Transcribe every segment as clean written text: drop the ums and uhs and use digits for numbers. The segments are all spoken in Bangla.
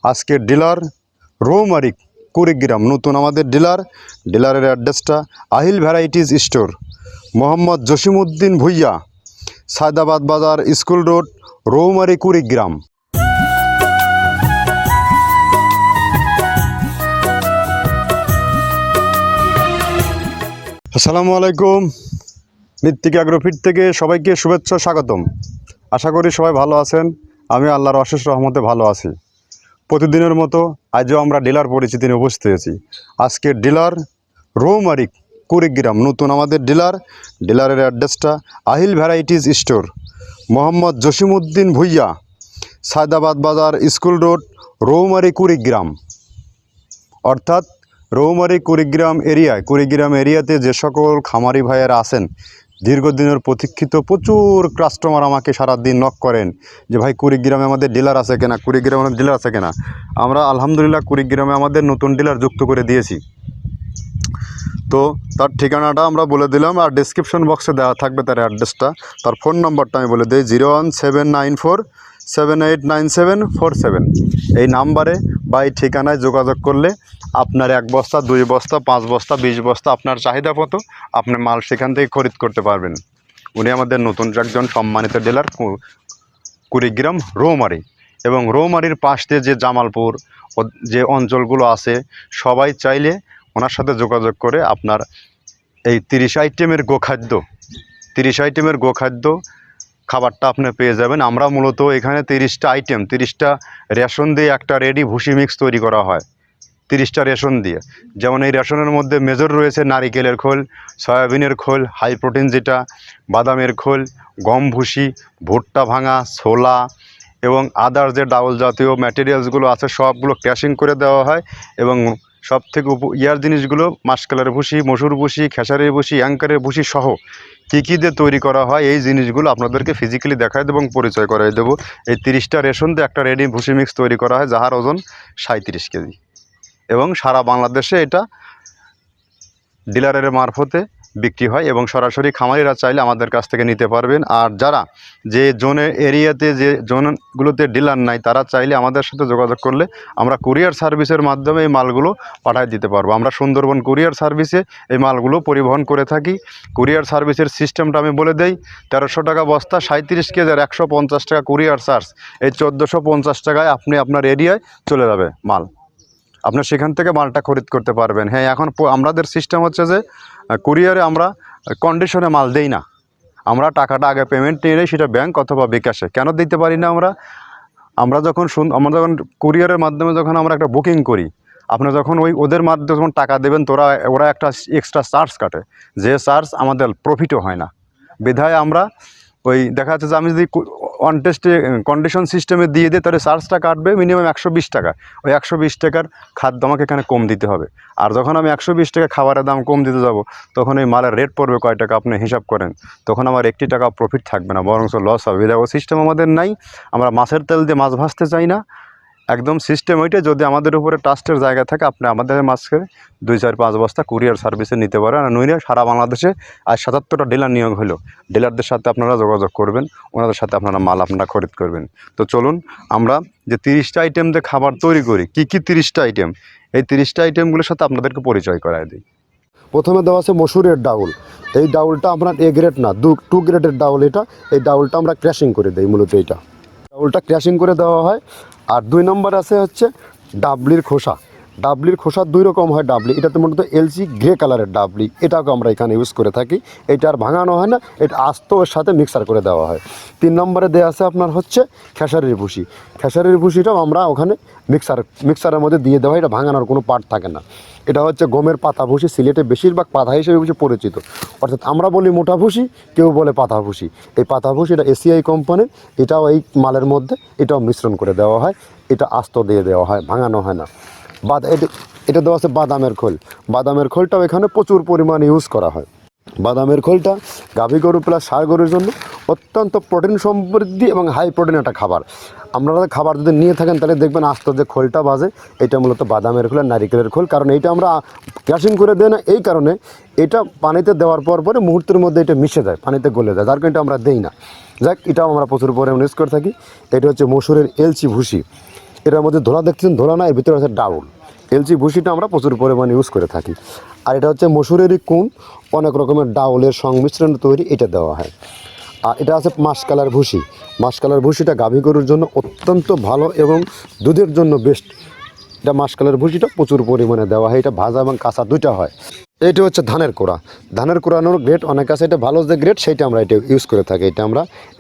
আজকে ডিলার রৌমারী কুড়িগ্রাম নতুন আমাদের ডিলারের অ্যাড্রেসটা আহিল ভ্যারাইটিস স্টোর, মোহাম্মদ জসিমউদ্দিন ভুইয়া, সায়দাবাদ বাজার, স্কুল রোড, রৌমারী কুড়িগ্রাম। আসসালামু আলাইকুম। মৃত্তিকা অ্যাগ্রোফিট থেকে সবাইকে শুভেচ্ছা, স্বাগতম। আশা করি সবাই ভালো আছেন। আমি আল্লাহর অশেষ রহমতে ভালো আছি। প্রতিদিনের মতো আজও আমরা ডিলার পরিচিতি নিয়ে উপস্থিত হয়েছি। আজকে ডিলার রৌমারী কুড়িগ্রাম নতুন আমাদের ডিলারের অ্যাড্রেসটা আহিল ভ্যারাইটিস স্টোর, মোহাম্মদ জসিমউদ্দিন ভুইয়া, সায়দাবাদ বাজার, স্কুল রোড, রৌমারী কুড়িগ্রাম। অর্থাৎ রৌমারী কুড়িগ্রাম এরিয়াতে যে সকল খামারি ভাইয়েরা আছেন, দীর্ঘদিনের প্রতীক্ষিত প্রচুর কাস্টমার আমাকে সারাদিন নক করেন যে ভাই কুড়িগ্রামে আমাদের ডিলার আছে কিনা। আমরা আলহামদুলিল্লাহ কুড়িগ্রামে আমাদের নতুন ডিলার যুক্ত করে দিয়েছি। তো তার ঠিকানাটা আমরা বলে দিলাম, আর ডেসক্রিপশন বক্সে দেওয়া থাকবে তার অ্যাড্রেসটা। তার ফোন নম্বরটা আমি বলে দিই 01794789747। এই নাম্বারে বা এই ঠিকানায় যোগাযোগ করলে আপনার 1 বস্তা, 2 বস্তা, 5 বস্তা, 20 বস্তা আপনার চাহিদা মতো আপনি মাল সেখান থেকে খরিদ করতে পারবেন। উনি আমাদের নতুন একজন সম্মানিত ডিলার কুড়িগ্রাম রৌমারী, এবং রৌমারীর পাশ দিয়ে যে জামালপুর যে অঞ্চলগুলো আছে সবাই চাইলে ওনার সাথে যোগাযোগ করে আপনার এই 30 আইটেমের গোখাদ্য খাবারটা আপনি পেয়ে যাবেন। আমরা মূলত এখানে 30টা রেশন দিয়ে একটা রেডি ভুসি মিক্স তৈরি করা হয়। 30টা রেশন দিয়ে, যেমন এই রেশনের মধ্যে মেজর রয়েছে নারিকেলের খোল, সয়াবিনের খোল, হাই প্রোটিন যেটা, বাদামের খোল, গম ভুসি, ভুট্টা ভাঙা, ছোলা এবং আদার যে ডাউল জাতীয় ম্যাটেরিয়ালসগুলো আছে সবগুলো ক্যাশিং করে দেওয়া হয়। এবং সব থেকে জিনিসগুলো মাসকালের ভুসি, মসুর ভুসি, খেসারির ভুসি, অ্যাঙ্কারের ভুসি সহ কী দিয়ে তৈরি করা হয় এই জিনিসগুলো আপনাদেরকে ফিজিক্যালি দেখাই দেবো এবং পরিচয় করাই দেবো। এই 30টা রেশন দিয়ে একটা রেডি ভুসি মিক্স তৈরি করা হয়, যাহার ওজন 37 কেজি, এবং সারা বাংলাদেশে এটা ডিলারের মারফতে বিক্রি হয় এবং সরাসরি খামারিরা চাইলে আমাদের কাছ থেকে নিতে পারবেন। আর যারা যে এরিয়াতে যে জোনগুলোতে ডিলার নাই তারা চাইলে আমাদের সাথে যোগাযোগ করলে আমরা কুরিয়ার সার্ভিসের মাধ্যমে এই মালগুলো পাঠিয়ে দিতে পারবো। আমরা সুন্দরবন কুরিয়ার সার্ভিসে এই মালগুলো পরিবহন করে থাকি। কুরিয়ার সার্ভিসের সিস্টেমটা আমি বলে দেই, 1300 টাকা বস্তা, 37 কেজি, আর 150 টাকা কুরিয়ার চার্জ। এই 1450 টাকায় আপনি আপনার এরিয়ায় চলে যাবে মাল, আপনার সেখান থেকে মালটা খরিদ করতে পারবেন। হ্যাঁ, এখন আমাদের সিস্টেম হচ্ছে যে কুরিয়ারে আমরা কন্ডিশনে মাল দেই না, আমরা টাকাটা আগে পেমেন্ট নিয়ে নেই, সেটা ব্যাংক অথবা বিকাশে। কেন দিতে পারি না আমরা যখন কুরিয়ারের মাধ্যমে যখন আমরা একটা বুকিং করি, আপনি যখন ওদের মাধ্যমে যখন টাকা দেবেন ওরা একটা এক্সট্রা চার্জ কাটে, যে চার্জ আমাদের প্রফিটও হয় না। বিধায় আমরা দেখা যাচ্ছে যে আমি যদি অন টেস্টে কন্ডিশন সিস্টেমে দিয়ে দিই তাহলে চার্জটা কাটবে মিনিমাম 120 টাকা। ওই 120 টাকার খাদ্য আমাকে এখানে কম দিতে হবে। আর যখন আমি 120 টাকা খাবারের দাম কম দিতে যাব, তখন ওই মালের রেট পড়বে কয় টাকা আপনি হিসাব করেন, তখন আমার 1 টাকা প্রফিট থাকবে না, বরং লস হবে। ও সিস্টেম আমাদের নাই। আমরা মাছের তেল দিয়ে মাছ ভাজতে চাই না, একদম সিস্টেম ওইটা। যদি আমাদের উপরে ট্রাস্টের জায়গা থাকে আপনি আমাদের মাছকে 2, 4, 5 বস্তা কুরিয়ার সার্ভিসে নিতে পারেন। আর নইলে সারা বাংলাদেশে আর 77টা ডিলার নিয়োগ হলো, ডিলারদের সাথে আপনারা যোগাযোগ করবেন, ওনাদের সাথে আপনারা মাল খরিদ করবেন। তো চলুন আমরা যে 30টা আইটেম দিয়ে খাবার তৈরি করি, কী 30টা আইটেম, এই 30টা আইটেমগুলোর সাথে আপনাদেরকে পরিচয় করায় দিই। প্রথমে দেওয়া আছে মসুরের ডাউল। এই ডাউলটা আপনার A গ্রেড না, 2 গ্রেডের ডাউল এটা। এই ডাউলটা আমরা ক্র্যাশিং করে দিই, মূলত এইটা ডাউলটা ক্র্যাশিং করে দেওয়া হয়। আর 2 নম্বর আছে হচ্ছে ডাবলির খোসা। 2 রকম হয় ডাবলি, এটাতে মূলত এলসি গ্রে কালারের ডাবলি, এটাকে আমরা এখানে ইউজ করে থাকি। এটা আর ভাঙানো হয় না, এটা আস্ত ওর সাথে মিক্সার করে দেওয়া হয়। 3 নম্বরে দেওয়া আছে আপনার হচ্ছে খেসারির ভুসি। খেসারির ভুসিটাও আমরা ওখানে মিক্সারের মধ্যে দিয়ে দেওয়া হয়, এটা ভাঙানোর কোনো পার্ট থাকে না। এটা হচ্ছে গমের পাতা ভুসি, সিলেটে বেশিরভাগ পাতা হিসেবে পরিচিত। অর্থাৎ আমরা বলি মোটা ভুসি, কেউ বলে পাতা ভুসি। এই পাতা ভুসি এটা এসিআই কোম্পানির, এটাও এই মালের মধ্যে এটাও মিশ্রণ করে দেওয়া হয়, এটা আস্ত দিয়ে দেওয়া হয়, ভাঙানো হয় না। এটা দেওয়া আছে বাদামের খোল। বাদামের খোলটাও এখানে প্রচুর পরিমাণে ইউজ করা হয়। বাদামের খোলটা গাভী গরু প্লাস ষাঁড় গরুর জন্য অত্যন্ত প্রোটিন সমৃদ্ধি এবং হাই প্রোটিন একটা খাবার। আপনারা খাবার যদি নিয়ে থাকেন তাহলে দেখবেন আস্ত যে খোলটা বাজে, এটা মূলত বাদামের খোল আর নারিকেলের খোল। কারণ এইটা আমরা ক্র্যাশিং করে দেয় না, এই কারণে এটা পানিতে দেওয়ার পরে মুহূর্তের মধ্যে এটা মিশে যায়, পানিতে গলে যায়, যার কারণে এটা আমরা দেই না। যাক, এটাও আমরা প্রচুর পরিমাণে ইউজ করে থাকি। এটা হচ্ছে মসুরের এলচি ভুসি। এটার মধ্যে ধোলা দেখছেন, ধোলা না, এর ভিতরে আছে ডাউল। এলচি ভুসিটা আমরা প্রচুর পরিমাণে ইউজ করে থাকি। আর এটা হচ্ছে মসুরেরই কুন, অনেক রকমের ডাউলের সংমিশ্রণ তৈরি, এটা দেওয়া হয়। আর এটা আছে মাসকালার ভুসি। মাসকালার ভুসিটা গাভী গরুর জন্য অত্যন্ত ভালো এবং দুধের জন্য বেস্ট। এটা মাসকালার ভুসিটা প্রচুর পরিমাণে দেওয়া হয়, এটা ভাজা এবং কাঁচা দুইটা হয়। এইটা হচ্ছে ধানের কোড়া। ধানের কোড়ানোর গ্রেড অনেক আছে, এটা ভালো যে গ্রেড সেইটা আমরা এটা ইউজ করে থাকি।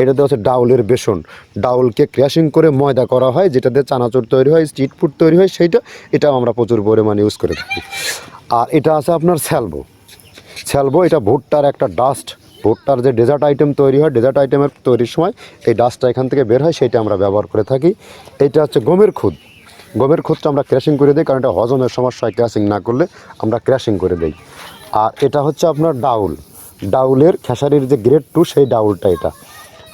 এটাতে হচ্ছে ডাউলের বেসন, ডাউলকে ক্র্যাশিং করে ময়দা করা হয়, যেটাতে চানাচুর তৈরি হয়, স্ট্রিট ফুড তৈরি হয়, এটাও আমরা প্রচুর পরিমাণে ইউজ করে থাকি। আর এটা আছে আপনার স্যালবো, এটা ভুট্টার একটা ডাস্ট। ভুট্টার যে ডেজার্ট আইটেম তৈরি হয়, ডেজার্ট আইটেমের তৈরির সময় এই ডাস্টটা এখান থেকে বের হয়, সেইটা আমরা ব্যবহার করে থাকি। এটা হচ্ছে গমের খুদটা আমরা ক্র্যাশিং করে দিই, কারণ এটা হজমের সমস্যায় ক্র্যাশিং না করলে আমরা ক্র্যাশিং করে দিই। আর এটা হচ্ছে আপনার ডাউলের খেসারির যে গ্রেড 2 সেই ডাউলটা। এটা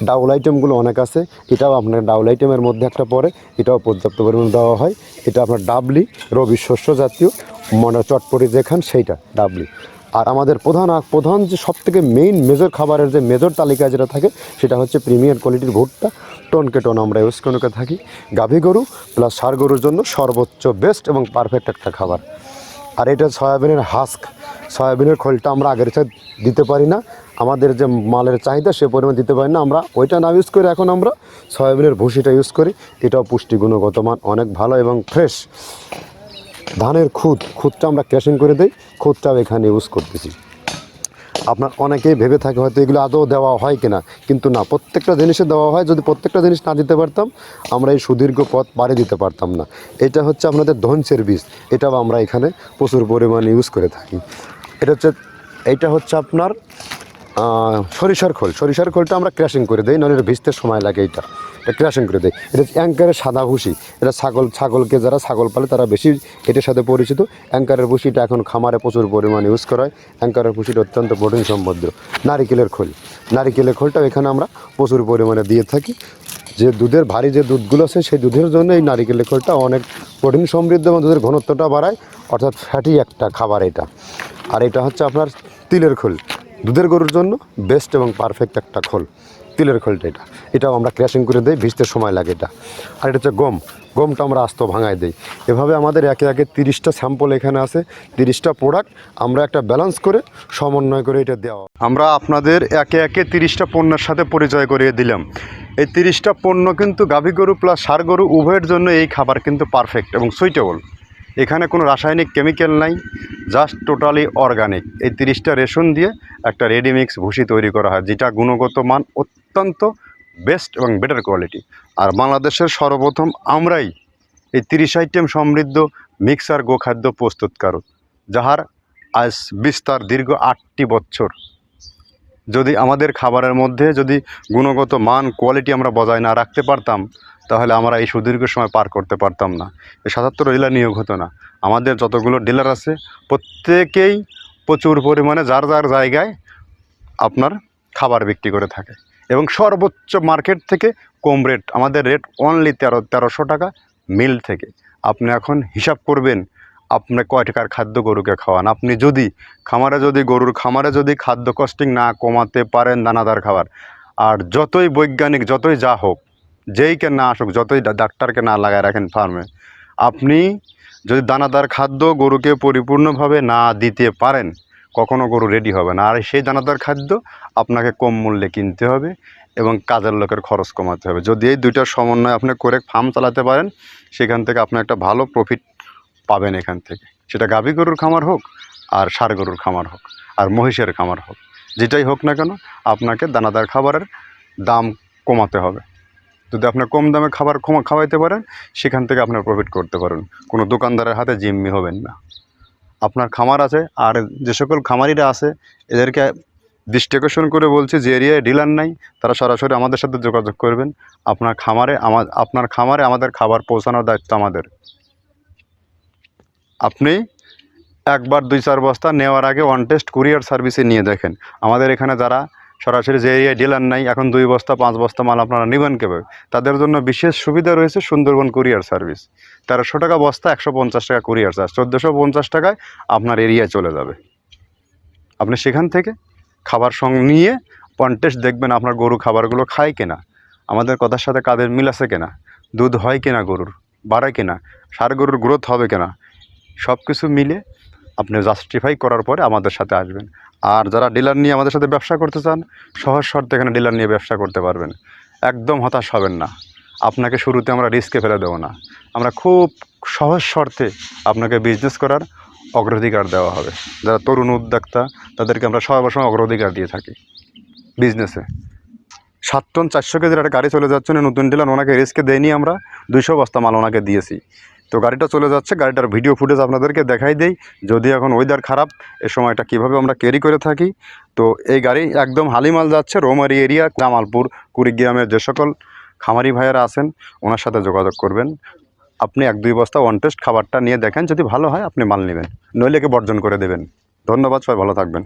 ডাউল আইটেমগুলো অনেক আছে, এটাও আপনার ডাউল আইটেমের মধ্যে একটা পড়ে, এটাও পর্যাপ্ত পরিমাণ দেওয়া হয়। এটা আপনার ডাবলি, রবি শস্য জাতীয়, মনে চটপটি যেখান সেইটা ডাবলি। আর আমাদের প্রধান যে সবথেকে মেইন মেজর খাবারের যে মেজর তালিকায় যেটা থাকে, সেটা হচ্ছে প্রিমিয়ার কোয়ালিটির ভুট্টা, টনকে টন আমরা ইউজ করে থাকি। গাভী গরু প্লাস ষাঁড় গরুর জন্য সর্বোচ্চ বেস্ট এবং পারফেক্ট একটা খাবার। আর এটা সয়াবিনের সয়াবিনের খোলটা আমরা আগের সাথে দিতে পারি না, আমাদের যে মালের চাহিদা সে পরিমাণ দিতে পারি না, আমরা ওইটা না ইউজ করে এখন আমরা সয়াবিনের ভুসিটা ইউজ করি। এটাও পুষ্টি গুণগত মান অনেক ভালো এবং ফ্রেশ। ধানের খুদটা আমরা ক্র্যাশিং করে দিই, খুদটাও এখানে ইউজ করতেছি। আপনার অনেকেই ভেবে থাকে হয়তো এগুলো আদৌ দেওয়া হয় কিনা, কিন্তু না, প্রত্যেকটা জিনিসে দেওয়া হয়। যদি প্রত্যেকটা জিনিস না দিতে পারতাম, আমরা এই সুদীর্ঘ পথ পাড়ি দিতে পারতাম না। এটা হচ্ছে আপনাদের ধনসের বীজ, এটাও আমরা এখানে প্রচুর পরিমাণে ইউজ করে থাকি। এইটা হচ্ছে আপনার সরিষার খোলটা আমরা ক্র্যাশিং করে দিই, নাহলে এটা ভিজতে সময় লাগে। এটা ক্র্যাশিং করে দিই। এটা অ্যাঙ্কারের সাদা ভুসি, এটা ছাগলকে যারা ছাগল পালে তারা বেশি এটার সাথে পরিচিত। অ্যাঙ্কারের ভুসিটা এখন খামারে প্রচুর পরিমাণে ইউজ করা হয়। অ্যাঙ্কারের ভুসিটা অত্যন্ত প্রোটিন সমৃদ্ধ। নারিকেলের খোলটাও এখানে আমরা প্রচুর পরিমাণে দিয়ে থাকি। যে দুধের ভারী যে দুধগুলো আছে, সেই দুধের জন্য এই নারিকেলের খোলটা অনেক প্রোটিন সমৃদ্ধ এবং দুধের ঘনত্বটা বাড়ায়, অর্থাৎ ফ্যাটি একটা খাবার এটা। আর এটা হচ্ছে আপনার তিলের খোল, দুধের গরুর জন্য বেস্ট এবং পারফেক্ট একটা খোল, তিলের খোলটা। এটাও আমরা ক্র্যাশিং করে দিই, ভিজতে সময় লাগে এটা। আর এটা হচ্ছে গমটা আমরা আস্ত ভাঙায় দিই। এভাবে আমাদের একে 30টা স্যাম্পল এখানে আছে, 30টা প্রোডাক্ট আমরা একটা ব্যালেন্স করে সমন্বয় করে এটা দেওয়া। আমরা আপনাদের একে 30টা পণ্যের সাথে পরিচয় করিয়ে দিলাম। এই 30টা পণ্য কিন্তু গাভী গরু প্লাস ষাঁড় গরু উভয়ের জন্য এই খাবার কিন্তু পারফেক্ট এবং সুইটেবল। এখানে কোনো রাসায়নিক কেমিক্যাল নাই, জাস্ট টোটালি অর্গানিক। এই 30টা রেশন দিয়ে একটা রেডিমিক্স ভুসি তৈরি করা হয়, যেটা গুণগত মান অত্যন্ত বেস্ট এবং বেটার কোয়ালিটি। আর বাংলাদেশের সর্বপ্রথম আমরাই এই 30 আইটেম সমৃদ্ধ মিক্সার গোখাদ্য প্রস্তুতকারক, যাহার আজ বিস্তার দীর্ঘ 8টি বছর। যদি আমাদের খাবারের মধ্যে যদি গুণগত মান কোয়ালিটি আমরা বজায় না রাখতে পারতাম, তাহলে আমরা এই সুদীর্ঘ সময় পার করতে পারতাম না। এই 77 ডিলার নিয়োগ হতো না। আমাদের যতগুলো ডিলার আছে প্রত্যেকেই প্রচুর পরিমাণে যার যার জায়গায় আপনার খাবার বিক্রি করে থাকে এবং সর্বোচ্চ মার্কেট থেকে কম রেট। আমাদের রেট অনলি 1300 টাকা মিল থেকে। আপনি এখন হিসাব করবেন আপনি কয় টাকার খাদ্য গরুকে খাওয়ান। আপনি যদি গরুর খামারে যদি খাদ্য কস্টিং না কমাতে পারেন, দানাদার খাবার, আর যতই বৈজ্ঞানিক যতই যা হোক, যেইকে না আসুক, যতই ডাক্তারকে না লাগায় রাখেন ফার্মে, আপনি যদি দানাদার খাদ্য গরুকে পরিপূর্ণভাবে না দিতে পারেন, কখনো গরু রেডি হবে না। আর সেই দানাদার খাদ্য আপনাকে কম মূল্যে কিনতে হবে এবং কাজের লোকের খরচ কমাতে হবে। যদি এই দুইটার সমন্বয় আপনি করে ফার্ম চালাতে পারেন, সেখান থেকে আপনি একটা ভালো প্রফিট পাবেন এখান থেকে। সেটা গাভী গরুর খামার হোক, আর ষাঁড় গরুর খামার হোক, আর মহিষের খামার হোক, যেটাই হোক না কেন, আপনাকে দানাদার খাবারের দাম কমাতে হবে। যদি আপনি কম দামে খাবার খাওয়াইতে পারেন, সেখান থেকে আপনার প্রফিট করতে পারেন। কোনো দোকানদারের হাতে জিম্মি হবেন না। আপনার খামার আছে, আর যে সকল খামারিরা আছে এদেরকে দৃষ্টি আকর্ষণ করে বলছি, যে এরিয়ায় ডিলার নাই তারা সরাসরি আমাদের সাথে যোগাযোগ করবেন। আপনার খামারে আমাদের খাবার পৌঁছানোর দায়িত্ব আমাদের। আপনি একবার 2-4 বস্তা নেওয়ার আগে ওয়ান টেস্ট কুরিয়ার সার্ভিসে নিয়ে দেখেন। আমাদের এখানে যারা সরাসরি যে এরিয়ায় ডিলার নাই, এখন 2 বস্তা 5 বস্তা মাল আপনারা নেবেন কীভাবে, তাদের জন্য বিশেষ সুবিধা রয়েছে সুন্দরবন কুরিয়ার সার্ভিস। 1300 টাকা বস্তা, 150 টাকা কুরিয়ার চার্জ, 1450 টাকায় আপনার এরিয়ায় চলে যাবে। আপনি সেখান থেকে খাবার সঙ্গে নিয়ে ওয়ান টেস্ট দেখবেন আপনার গরু খাবারগুলো খায় কিনা, আমাদের কথার সাথে কাদের মিল আছে কিনা, দুধ হয় কিনা গরুর, বাড়ে কিনা, ষাঁড় গরুর গ্রোথ হবে কিনা, সব কিছু মিলে আপনি জাস্টিফাই করার পরে আমাদের সাথে আসবেন। আর যারা ডিলার নিয়ে আমাদের সাথে ব্যবসা করতে চান, সহজ শর্তে এখানে ডিলার নিয়ে ব্যবসা করতে পারবেন। একদম হতাশ হবেন না, আপনাকে শুরুতে আমরা রিস্কে ফেলে দেবো না, আমরা খুব সহজ শর্তে আপনাকে বিজনেস করার অগ্রাধিকার দেওয়া হবে। যারা তরুণ উদ্যোক্তা তাদেরকে আমরা সবসময় অগ্রাধিকার দিয়ে থাকি বিজনেসে। 7 টন 400 কেজির একটা গাড়ি চলে যাচ্ছে, নতুন ডিলার, ওনাকে রিস্কে দেয়নি, আমরা 200 বস্তা মাল ওনাকে দিয়েছি। তো গাড়িটা চলে যাচ্ছে, গাড়িটার ভিডিও ফুটেজ আপনাদেরকে দেখাই দেই। যদি এখন ওয়েদার খারাপ, এ সময়টা কীভাবে আমরা ক্যারি করে থাকি। তো এই গাড়ি একদম হালিমাল যাচ্ছে, রৌমারী এরিয়া, জামালপুর, কুড়িগ্রামের যে সকল খামারি ভাইয়েরা আছেন ওনার সাথে যোগাযোগ করবেন। আপনি 1-2 বস্তা ওয়ান টেস্ট খাবারটা নিয়ে দেখেন, যদি ভালো হয় আপনি মাল নেবেন, নইলে একে বর্জন করে দেবেন। ধন্যবাদ, সবাই ভালো থাকবেন।